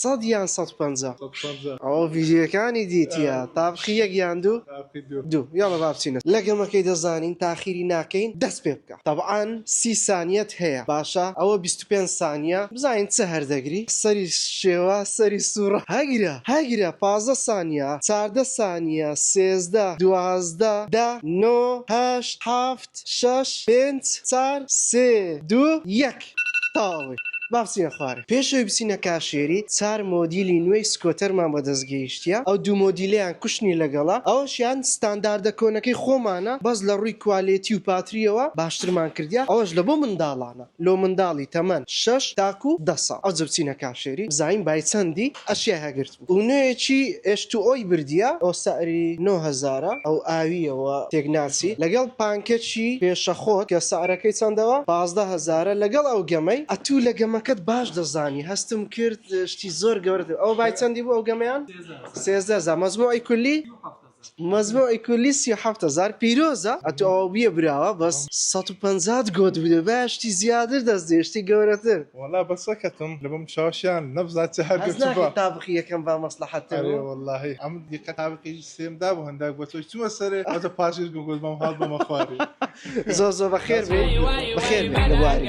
100 یان 150 150 ئەو ڤیدیۆکانی دیتیە تابخی یەک یان دوو دوو یاڵە با بچینە لەگەمەکەی دەزانین تاخیری ناکەین دەست پێ بکە طبعاً 30 سانیەت هەیە باشە ئەوە 25 سانیە بزانین چه هەردەگری سەری شێوە سەری سوورە هەگیرە 15 سانیە 14 سانیە 13 12 10 9 8 7 6 5 4 3 2 1 تاوی بابچینە خوارێ پێشەوەی بچینە کاشێری چار مۆدیلی نوێی سکۆتەرمان بەدەستگەیشتیە ئەو دوو مۆدیلیان کوشتنی لەگەڵا ئەوەشیان ستانداردە کۆنەکەی خۆمانە بەس لە ڕووی کوالیتی و پاتریەوە باشترمان کردیا ئەوەش لە بۆ منداڵانە لۆ منداڵی تەمەن 6 تاکو 10 ساڵ ئەو بچینە کاشێری بزانین بای چەندی ئەشیا هەگرت بوو و نوێیەکی H2O بردیە ئەو سەعری 9000 ئەو ئاویەوە تێکناچی لەگەڵ پانکەچی پێشەخۆت کە سعرەکەی چەندەوە 15000 لەگەڵ ئەو گەمەی ئەتوو لە گەمەکەت باش دەزانی هەستم کرد شتی زۆر گەورە ئەو بای چەندی بوو ئەو گەمەیان 13000 مەزموعی کولی مەزموعی کولی 37000 پیرۆزە ئەتو ئەوە بیە براوە بەس 150 گۆت بدە باشتی زیاتر دەستێشتی گەورەتر والله بەسەکەتم لەبم شاشیان نەبزات چه هەرگرت تابخی یەکەم با مەسلحەتە والله ئەم دیقە تابقی سێمدا بوو هەندێک بۆ تۆی چوومە سەرێ ئەوتە پاشیر گوگل بەم هاڵ بەمە خواری زۆر بەخێر بێ بەخێر بێ لە واری